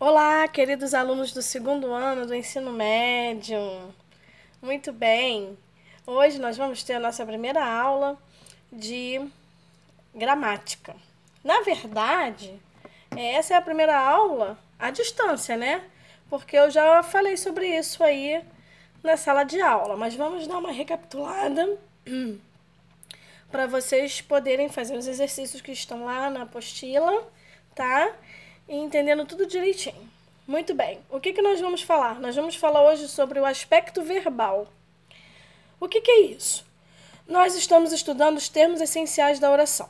Olá, queridos alunos do segundo ano do ensino médio. Muito bem. Hoje nós vamos ter a nossa primeira aula de gramática. Na verdade, essa é a primeira aula à distância, né? Porque eu já falei sobre isso aí na sala de aula, mas vamos dar uma recapitulada para vocês poderem fazer os exercícios que estão lá na apostila, tá? E entendendo tudo direitinho. Muito bem. O que nós vamos falar? Nós vamos falar hoje sobre o aspecto verbal. O que é isso? Nós estamos estudando os termos essenciais da oração.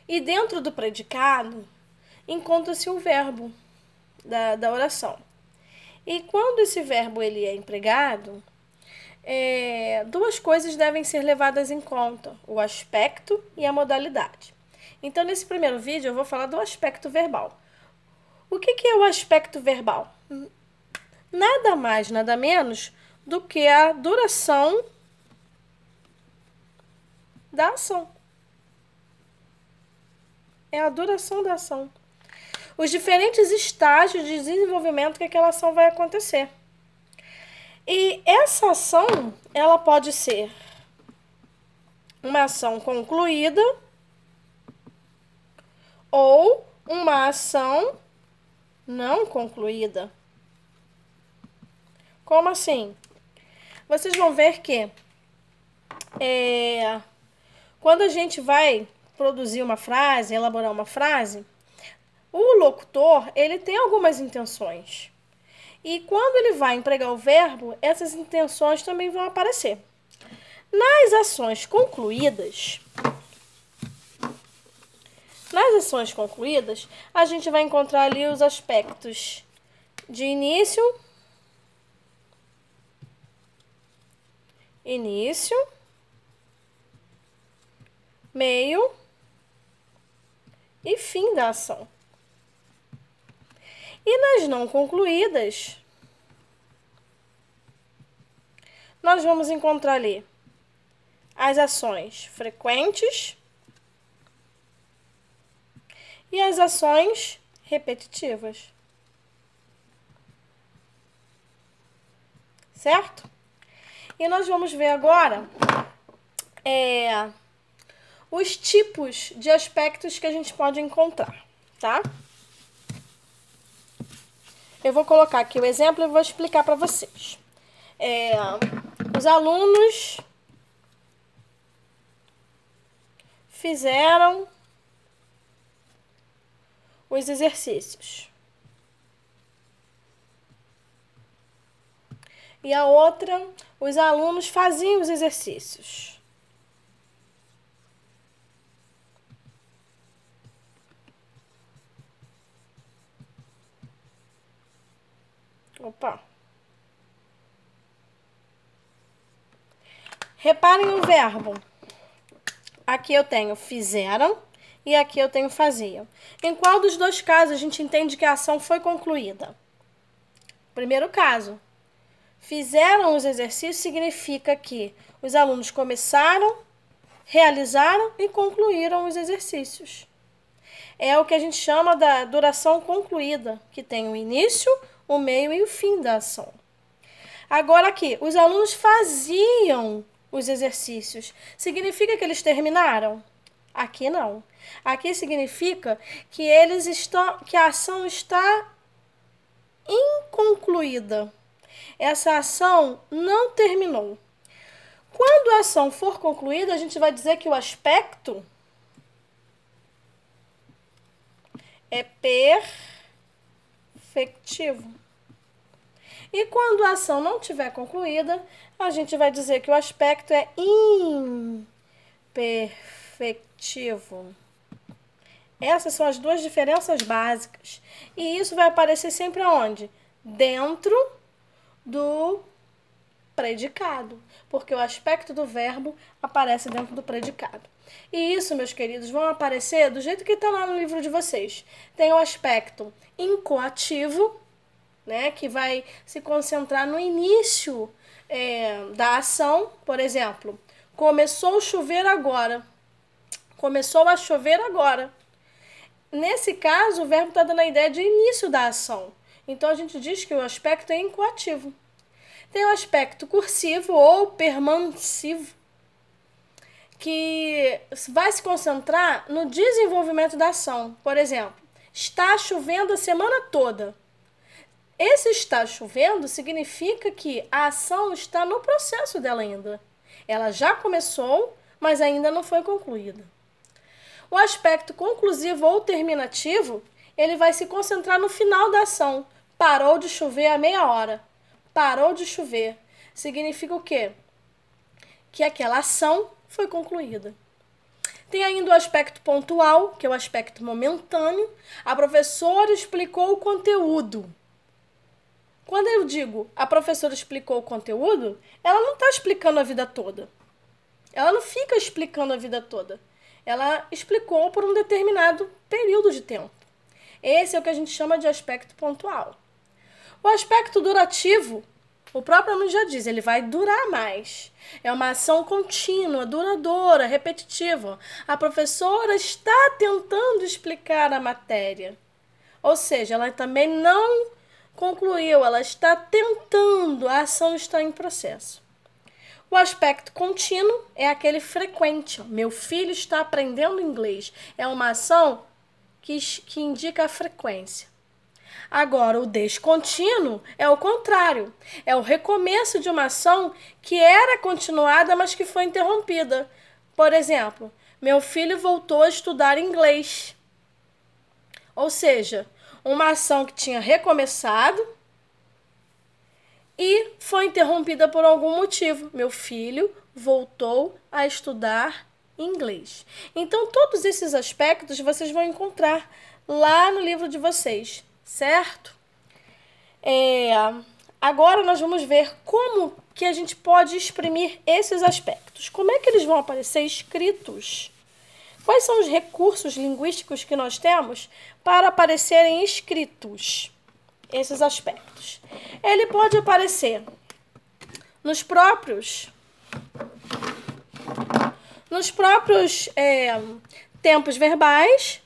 E dentro do predicado, encontra-se o verbo da oração. E quando esse verbo ele é empregado, duas coisas devem ser levadas em conta: o aspecto e a modalidade. Então, nesse primeiro vídeo, eu vou falar do aspecto verbal. O que é o aspecto verbal? Nada mais, nada menos do que a duração da ação. É a duração da ação. Os diferentes estágios de desenvolvimento que aquela ação vai acontecer. E essa ação, ela pode ser uma ação concluída ou uma ação não concluída. Como assim? Vocês vão ver que quando a gente vai produzir uma frase, elaborar uma frase, o locutor, ele tem algumas intenções. E quando ele vai empregar o verbo, essas intenções também vão aparecer. Nas ações concluídas, a gente vai encontrar ali os aspectos de início, meio e fim da ação. E nas não concluídas, nós vamos encontrar ali as ações frequentes e as ações repetitivas. Certo? E nós vamos ver agora os tipos de aspectos que a gente pode encontrar, tá? Eu vou colocar aqui o exemplo e vou explicar para vocês. Os alunos fizeram os exercícios. E a outra, os alunos faziam os exercícios. Opa. Reparem o verbo. Aqui eu tenho fizeram e aqui eu tenho faziam. Em qual dos dois casos a gente entende que a ação foi concluída? Primeiro caso. Fizeram os exercícios significa que os alunos começaram, realizaram e concluíram os exercícios. É o que a gente chama da duração concluída, que tem o início, o meio e o fim da ação. Agora aqui, os alunos faziam os exercícios. Significa que eles terminaram? Aqui não. Aqui significa que que a ação está inconcluída. Essa ação não terminou. Quando a ação for concluída, a gente vai dizer que o aspecto é perfectivo. E quando a ação não estiver concluída, a gente vai dizer que o aspecto é imperfectivo. Essas são as duas diferenças básicas. E isso vai aparecer sempre aonde? Dentro do predicado, porque o aspecto do verbo aparece dentro do predicado. E isso, meus queridos, vão aparecer do jeito que está lá no livro de vocês. Tem o aspecto incoativo, né, que vai se concentrar no início da ação. Por exemplo, começou a chover agora. nesse caso, o verbo está dando a ideia de início da ação. Então, a gente diz que o aspecto é incoativo. Tem o aspecto cursivo ou permansivo, que vai se concentrar no desenvolvimento da ação. Por exemplo, está chovendo a semana toda. Esse está chovendo significa que a ação está no processo dela ainda. Ela já começou, mas ainda não foi concluída. O aspecto conclusivo ou terminativo, ele vai se concentrar no final da ação. Parou de chover há meia hora. Parou de chover. Significa o quê? Que aquela ação foi concluída. Tem ainda o aspecto pontual, que é o aspecto momentâneo. A professora explicou o conteúdo. Quando eu digo a professora explicou o conteúdo, ela não está explicando a vida toda. Ela não fica explicando a vida toda. Ela explicou por um determinado período de tempo. Esse é o que a gente chama de aspecto pontual. O aspecto durativo, o próprio nome já diz, ele vai durar mais. É uma ação contínua, duradoura, repetitiva. A professora está tentando explicar a matéria. Ou seja, ela também não concluiu, ela está tentando, a ação está em processo. O aspecto contínuo é aquele frequente. Meu filho está aprendendo inglês. É uma ação que indica a frequência. Agora, o descontínuo é o contrário. É o recomeço de uma ação que era continuada, mas que foi interrompida. Por exemplo, meu filho voltou a estudar inglês. Ou seja, uma ação que tinha recomeçado e foi interrompida por algum motivo. Meu filho voltou a estudar inglês. Então, todos esses aspectos vocês vão encontrar lá no livro de vocês, certo? Agora nós vamos ver como que a gente pode exprimir esses aspectos. Como é que eles vão aparecer escritos? Quais são os recursos linguísticos que nós temos para aparecerem escritos esses aspectos? Ele pode aparecer nos próprios tempos verbais.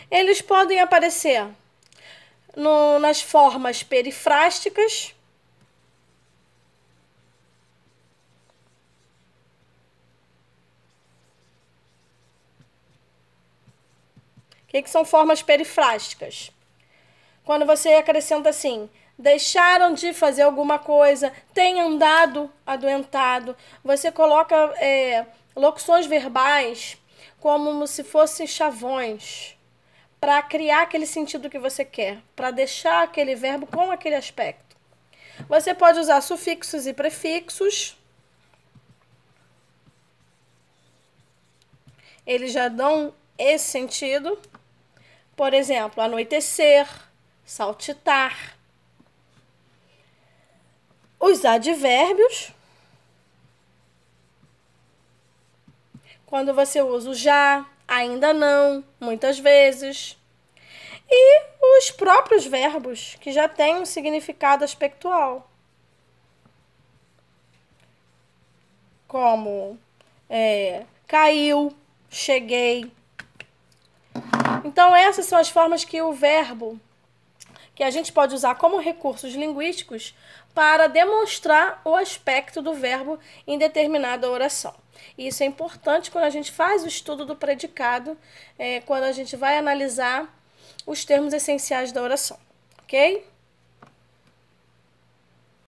Eles podem aparecer nas formas perifrásticas. O que são formas perifrásticas? Quando você acrescenta assim, deixaram de fazer alguma coisa, tem andado adoentado, você coloca locuções verbais como se fossem chavões, para criar aquele sentido que você quer, para deixar aquele verbo com aquele aspecto. Você pode usar sufixos e prefixos. Eles já dão esse sentido. Por exemplo, anoitecer, saltitar. Os advérbios, quando você usa o já, ainda não, muitas vezes. E os próprios verbos, que já têm um significado aspectual. Como caiu, cheguei. Então, essas são as formas que o verbo, que a gente pode usar como recursos linguísticos para demonstrar o aspecto do verbo em determinada oração. E isso é importante quando a gente faz o estudo do predicado, quando a gente vai analisar os termos essenciais da oração, ok?